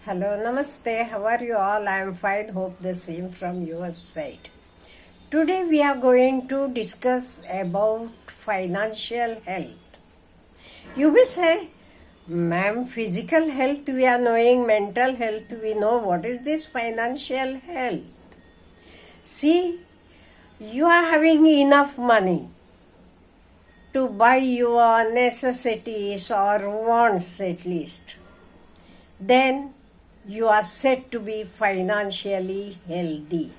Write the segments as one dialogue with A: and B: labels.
A: Hello, namaste. How are you all? I am fine. Hope the same from your side. Today we are going to discuss about financial health. You will say, ma'am, physical health we are knowing, mental health we know. What is this financial health? See, you are having enough money to buy your necessities or wants at least. Then you are said to be financially healthy.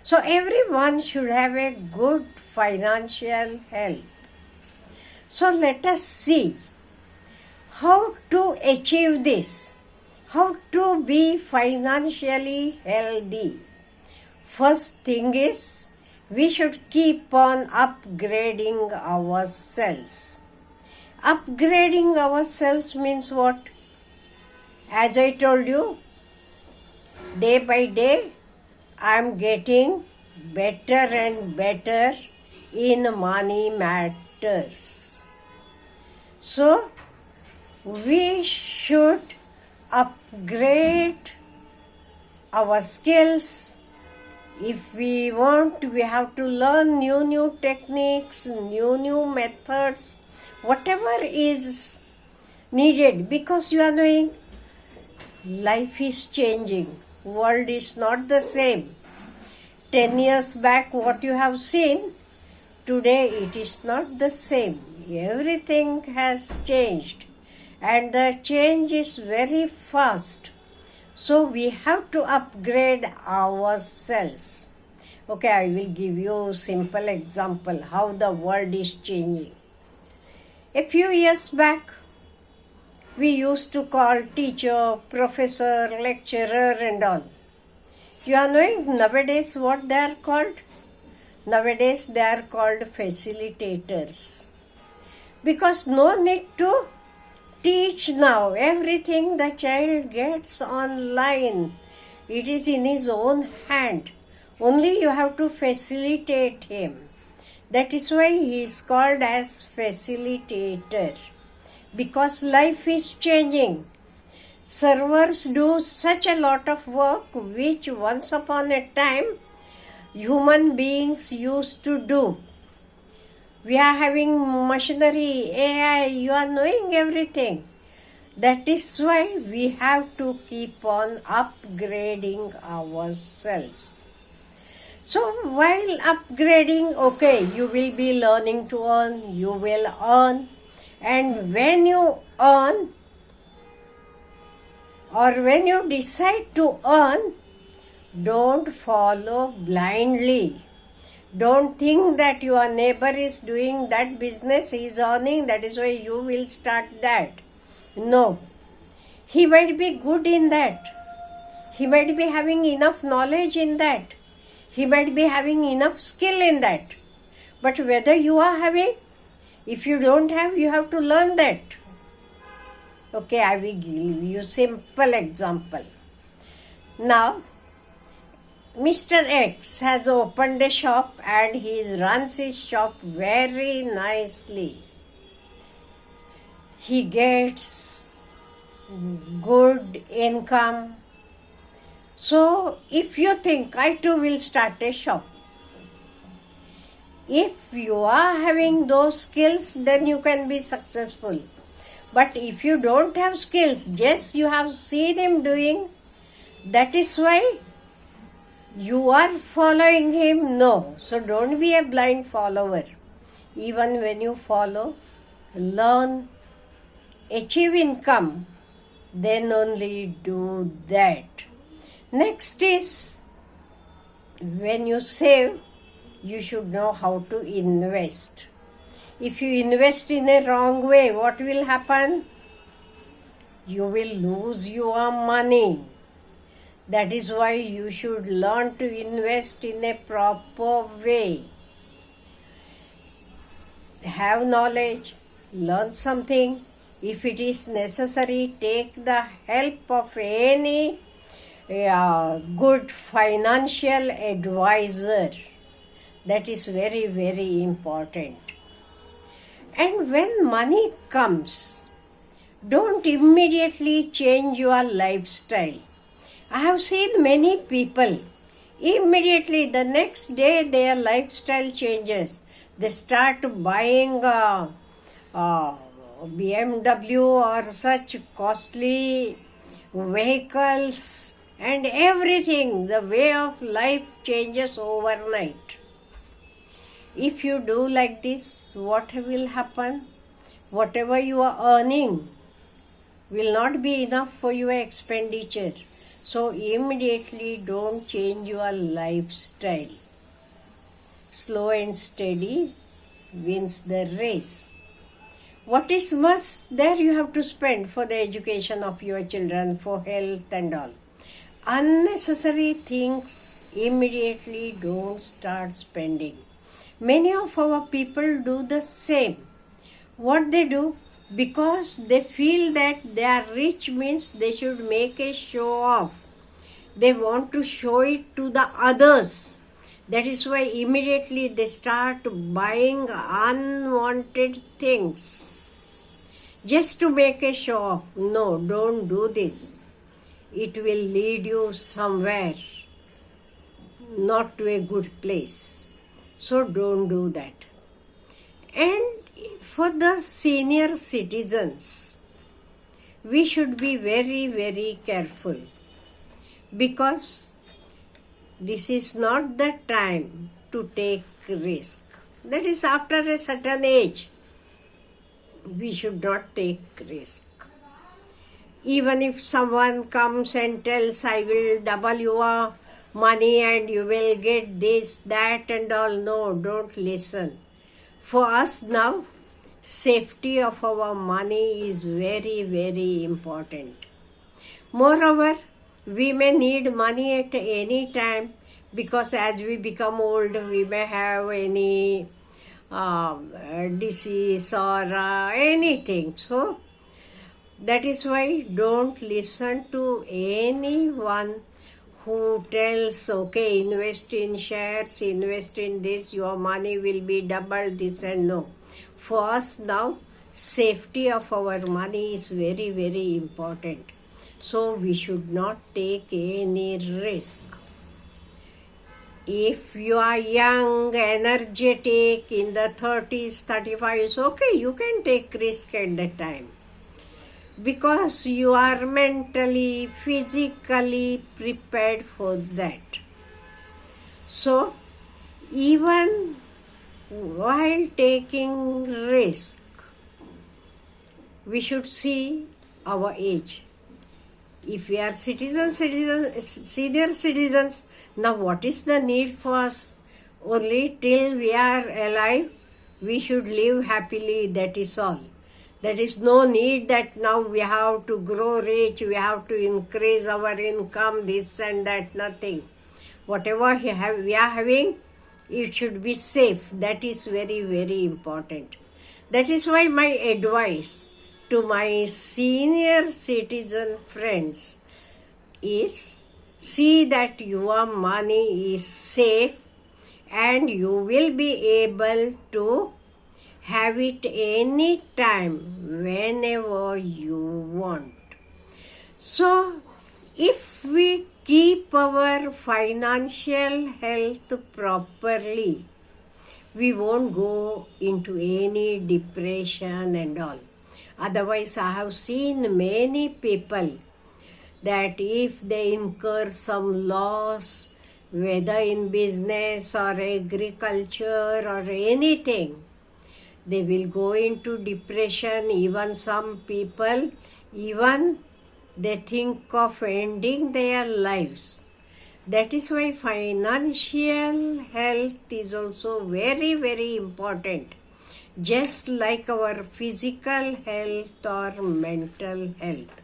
A: So everyone should have a good financial health. So let us see how to achieve this, how to be financially healthy. First thing is, we should keep on upgrading ourselves. Upgrading ourselves means what? As I told you, day by day, I am getting better and better in money matters. So, we should upgrade our skills. If we want, we have to learn new techniques, new methods, whatever is needed, because you are knowing life is changing. World is not the same. 10 years back what you have seen, today it is not the same. Everything has changed and the change is very fast. So we have to upgrade ourselves. Okay, I will give you a simple example how the world is changing. A few years back, we used to call teacher, professor, lecturer and all. You are knowing nowadays what they are called? Nowadays they are called facilitators. Because no need to teach now. Everything the child gets online. It is in his own hand. Only you have to facilitate him. That is why he is called as facilitator. Because life is changing. Servers do such a lot of work which once upon a time human beings used to do. We are having machinery, AI, you are knowing everything. That is why we have to keep on upgrading ourselves. So while upgrading, okay, you will be learning to earn, you will earn. And when you earn or when you decide to earn, don't follow blindly. Don't think that your neighbor is doing that business, he is earning, that is why you will start that. No. He might be good in that. He might be having enough knowledge in that. He might be having enough skill in that. But whether you are having, if you don't have, you have to learn that. Okay, I will give you simple example. Now, Mr. X has opened a shop and he runs his shop very nicely. He gets good income. So, if you think, I too will start a shop. If you are having those skills, then you can be successful. But if you don't have skills, just you have seen him doing, that is why you are following him. No. So don't be a blind follower. Even when you follow, learn, achieve income, then only do that. Next is, when you save, you should know how to invest. If you invest in a wrong way, what will happen? You will lose your money. That is why you should learn to invest in a proper way. Have knowledge, learn something. If it is necessary, take the help of any good financial advisor. That is very important. And when money comes, Don't immediately change your lifestyle. I have seen many people, immediately the next day their lifestyle changes. They start buying BMW or such costly vehicles and everything. The way of life changes overnight. If you do like this, what will happen? Whatever you are earning will not be enough for your expenditure. So immediately don't change your lifestyle. Slow and steady wins the race. What is must, there you have to spend for the education of your children, for health and all. Unnecessary things immediately don't start spending. Many of our people do the same. What they do? Because they feel that they are rich means they should make a show off. They want to show it to the others. That is why immediately they start buying unwanted things just to make a show off. No, don't do this. It will lead you somewhere, not to a good place. So don't do that. And for the senior citizens, we should be very, very careful, because this is not the time to take risk. That is, after a certain age, we should not take risk. Even if someone comes and tells, I will double your money and you will get this, that and all, no, don't listen. For us now, safety of our money is very, very important. Moreover, we may need money at any time, because as we become old, we may have any disease or anything. So, that is why don't listen to anyone who tells, okay, invest in shares, invest in this, your money will be double, this and no. For us now, safety of our money is very, very important. So we should not take any risk. If you are young, energetic, in the 30s, 35s, okay, you can take risk at that time, because you are mentally, physically prepared for that. So, even while taking risk, we should see our age. If we are senior citizens, now what is the need for us? Only till we are alive, we should live happily, that is all. There is no need that now we have to grow rich, we have to increase our income, this and that, nothing. Whatever we are having, it should be safe. That is very, very important. That is why my advice to my senior citizen friends is, see that your money is safe and you will be able to have it any time, whenever you want. So, if we keep our financial health properly, we won't go into any depression and all. Otherwise, I have seen many people that if they incur some loss, whether in business or agriculture or anything, they will go into depression. Even some people, even they think of ending their lives. That is why financial health is also very, very important, just like our physical health or mental health.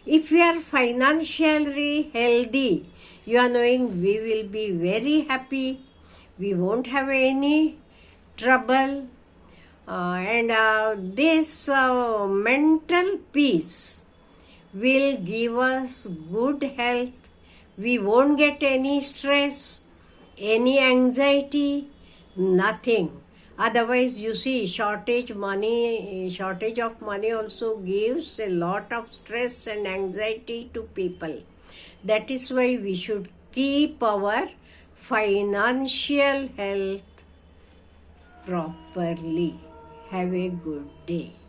A: If we are financially healthy, you are knowing we will be very happy, we won't have any trouble, and this mental peace will give us good health. We won't get any stress, any anxiety, nothing. Otherwise, you see, shortage of money also gives a lot of stress and anxiety to people. That is why we should keep our financial health properly. Have a good day.